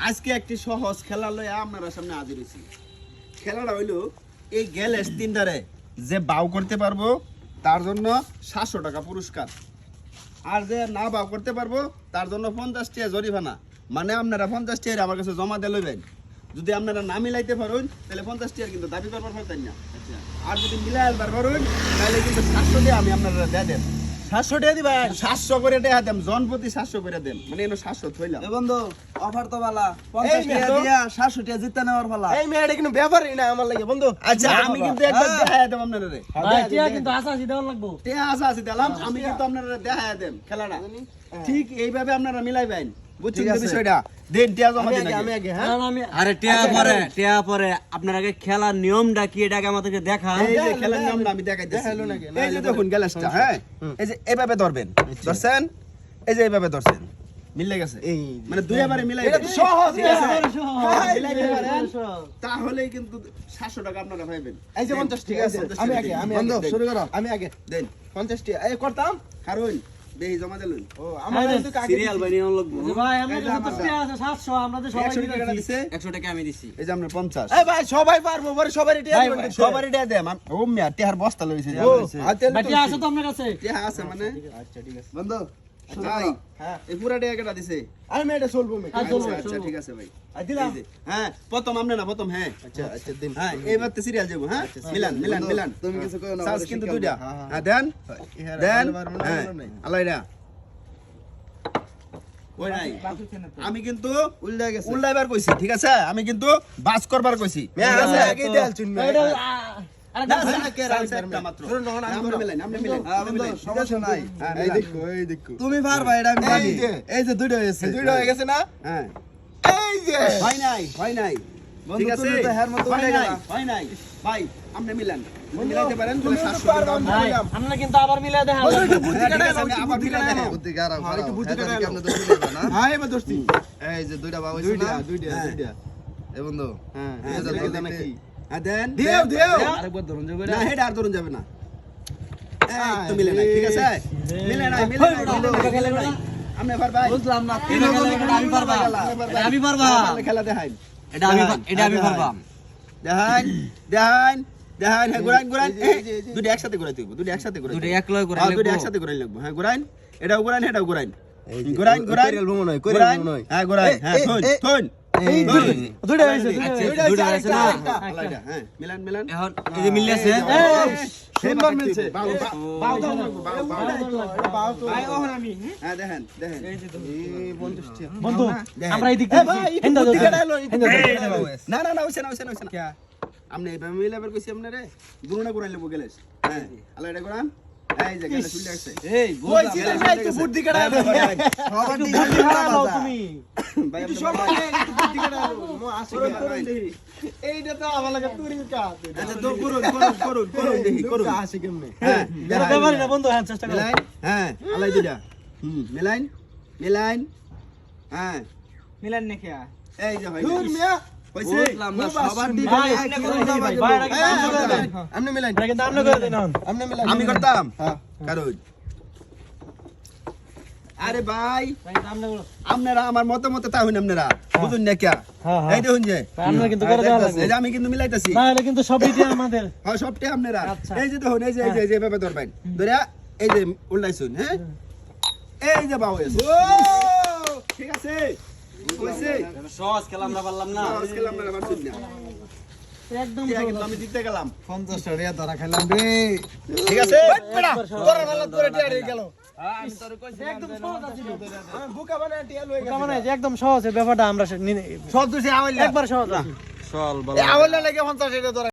আজকে একটি সহজ খেলা লইয়া আপনারা সামনে হাজির হইছি। খেলাটা হইলো এই গ্যালেস তিনটারে যে বাউ করতে পারবো তার জন্য 700 টাকা পুরস্কার, আর যে না বাউ করতে পারবো তার জন্য 50 টাকা জরিমানা। মানে আপনারা 50 টাকা আমার কাছে জমা দিয়ে লইবেন। যদি আপনারা না মিলাইতে পারেন তাহলে 50 টাকা কিন্তু দাবি করবার পারতেন না। আর যদি মিলাই আলবার পারেন তাহলে কিন্তু 700 টাকা আমি আপনারা দিয়ে দেন। 700 টাকা দিবেন? 700 করে টাকা দেন, জনপ্রতি 700 করে দেন। মানে এনো 700 থইলাম। এ বন্ধু অফার তো বালা 50 টাকা দিয়া 700 টাকা জিততে নেওয়ার পালা। এই মেয়েটা কিন্তু ব্যাপারই না আমার লাগে বন্ধু। আচ্ছা আমি কিন্তু একবার দেখায় দেব আপনারা রে। ভাই টিয়া কিন্তু আসাসি দেওয়া লাগবো। টিয়া আছে দিলাম, আমি কিন্তু আপনারা দেখায় দেব খেলাটা। ঠিক এইভাবে আপনারা মিলাইবেন। বুঝছেন তো বিষয়টা? দেন টিয়া জমা দিন আমি আগে হ্যাঁ। আরে টিয়া পরে আপনার আগে খেলার নিয়মটা কি এটাকে আমাদেরকে দেখান। এই যে খেলার নিয়মটা আমি দেখাইতেছি। এই যে দেখুন গ্যালাসটা, হ্যাঁ এই যে এইভাবে ধরবেন, ধরছেন, এই যে এইভাবে ধরছেন, মিলে গেছে। মানে দুইবারে মিলাই এটা তো সহজ, ঠিক আছে? হ্যাঁ, মিলাইতে পারেন তাহলেই কিন্তু 700 টাকা আপনারা পাইবেন। এই যে 50 টাকা আছে। আমি আগে বন্ধু শুরু করো। আমি আগে দেন 50 টাকা এই করতাম। কারণ দেহি জমা দিলুন। ও আমার কিন্তু কাকে সিরিয়াল বানিয়ে লাগবো। ভাই আমরা তো 50 টাকা আছে 700 আমাদের সবাই 100 টাকা দিছে, 100 টাকা আমি দিছি। এই যে আমরা 50। এই ভাই সবাই পারবো পরে সবাই টিয়া দিবেন কিন্তু। সবারই দেয়া দেম। ও মিয়া টিয়ার বস্তা লইছে। ও বাটি আছে তো আপনার কাছে? টিয়া আছে মানে আচ্ছা ঠিক আছে বন্ধু ভাই। হ্যাঁ এই পুরা টিয়া কেটা দিছে? আমি মেয়েটা চলবো মে। আচ্ছা আচ্ছা ঠিক আছে ভাই। আর দিলাম। এই যে, হ্যাঁ প্রথম আপনি না প্রথম, হ্যাঁ আচ্ছা আচ্ছা দিন। হ্যাঁ এইবার তো সিরিয়াল যাবো। হ্যাঁ মিলান মিলান মিলান। তুমি কিছু কইও না। সাউস কিন্তু দুইটা। হ্যাঁ দেন দেন। হ্যাঁ আল্লাহ রা ওই নাই। আমি কিন্তু উল্টা গেছে। উল্টাইবার কইছি, ঠিক আছে? আমি কিন্তু বাস করবার কইছি। মেয়ে আছে আগে দেয়াল চুনবে। এটা আরে না, না না, চালছে একটা মাত্র। আপনি মিলান, আপনি মিলান, হ্যাঁ আপনি বন্ধু মিলান। সমস্যা নাই। হ্যাঁ, এই মিলান। দেখো এই দেখো। তুমি পারবা এটা আমি জানি। এই যে দুইটা হয়েছে। দুইটা হয়ে গেছে না? হ্যাঁ এই যে হয় নাই, হয় নাই। বন্ধু, ঠিক আছে? তুমি তো হের মতো হয় উল্টে নাই, গেলা। হয় নাই। ভাই আপনি মিলান, মিলাইতে পারেন তাহলে 700 টাকা দাম। ভাই আমরা কিন্তু আবার মিলে দেখা হ্যাঁ, ঠিক আছে, আমি আবার মিলাই দেখাবো। বুদ্ধি খারাপ। একটু বুদ্ধি এটা খারাপ। কি আপনি দোষী নেবা না? হ্যাঁ এবার দোস্তি এই যে দুইটা বাবা হইছে না? দুইটা। এই বন্ধু। হ্যাঁ, এই যে দুইটা দুইটা নাকি? হ্যাঁ, দেন, দেও দেন। দেও আরেকবার ধরুন যাবে না, হেড আর ধরুন যাবে না। এই তো মিলে নাই, ঠিক আছে? মিলে নাই, মিলে নাই, মিলে নাই। আপনি এবার ভাই। বুঝলাম না। এটা আমি পারবা। এটা আমি পারবা। আপনি খেলা দেখাই। এটা আমি পারবা। দেখাই, দেখাই, দেখাই। হ্যাঁ, ঘুরাইন, ঘুরাইন। দুটো একসাথে ঘুরাইতে হইব, দুটো একসাথে ঘুরাইতে দুটো হইব। এক লয় করে হ্যাঁ, দুটো লাগবো। একসাথে ঘুরাইন লাগবো। হ্যাঁ, ঘুরাইন। এটাও ঘুরাইন, এটাও ঘুরাইন। এই যে, ঘুরাইন, ঘুরাইন। কোরিয়াল ভ্রমণ হয়, কোরিয়াল ঘুরাইন। ভ্রমণ হয়। হ্যাঁ, ঘুরাইন। হ্যাঁ, থুন, থুন। এই থুন। দুইটা হয়েছে আচ্ছা, দুইটা দুইটা আছে না? আল্লাহ এটা, হ্যাঁ, মিলান, মিলান। এখন এই যে মিলে আছে। সুন্দর মিলছে। বাউ, বাউ, বাউ দাও লাগবো, বাউ, বাউ। ভাই ওহন আমি হ্যাঁ, দেখেন, দেখেন। বন্ধু দেখেন। আমরা এইদিক থেকে হেন্দা দাও না, না, না, হইছে না, হইছে না, হইছে না। আপনি এইভাবে মিলাবার কইছি আপনারে। দুরুনা ঘুরাইন লাগবো গেলেস। হ্যাঁ, আল্লাহ এটা ঘুরান। এই যে গেলেস চলে আসছে। এই কই ছিলে ভাই একটু বুদ্ধি কাটা সবার একটু দিকে বুদ্ধি কাটা বাবা। তুমি ভাই একটু আপনি সবাই বলেন। একটু বুদ্ধি কাটা মো আসি এইটা তো আমার লাগে তুরি কাজ আচ্ছা, তো করুন, করুন, করুন, করুন, দেখি, করুন। আসি কেমনে হ্যাঁ, এটা দেবারি না বন্ধু হ্যাঁ চেষ্টা করো মিলাইন। হ্যাঁ, আল্লাহ দুইটা। মিলাইন, মিলাইন। হ্যাঁ, মিলান নাকি এই যে হয়। দূর মিয়া হইছে? বুঝলাম না, সবার দিকে ভাই এক আপনি করে করে দিন যাবা ভাই যাবে। ভাই আগে হ্যাঁ, আপনি করে দেন আপনি মিলাইন। এটা কিন্তু আপনি করে দেন আপনি মিলাইন। আমি করতাম। হ্যাঁ। কারণ আরে ভাই ভাই আপনি করে আপনারা আমার মতামত তা হইন আপনারা বুঝুন না কে? হ্যাঁ, হ্যাঁ। এই দেখুন যে আপনি কিন্তু করে দেওয়া লাগবে এই যে আমি কিন্তু মিলাইতাছি। না এটা কিন্তু সবই দিয়ে আমাদের হ্যাঁ, সবটাই আপনারা। আচ্ছা। এই যে দেখুন, এই যে এই যে এই যে এভাবে ধরবেন, ধরে এই যে উল্টাইছুন। হ্যাঁ, এই যে বাউ হয়েছে। ঠিক আছে, হইছে? সহজ খেলা আমরা পারলাম না। আজকাল আপনারা পারছেন না। একদম টিয়া কিন্তু আমি জিততে গেলাম। 50 টাকা ধরা খাইলাম রে। ঠিক আছে? তোরা ভালো করে টিয়া রে গেল একদম সহজ আছে বুকা বানায় টিয়া লয়ে গেছে বুকা বানায় যে একদম সহজ এই ব্যাপারটা আমরা সব দোষে আওয়াইলা। একবার সহজ চল আওয়াইলা লাগে 50 টাকা ধরা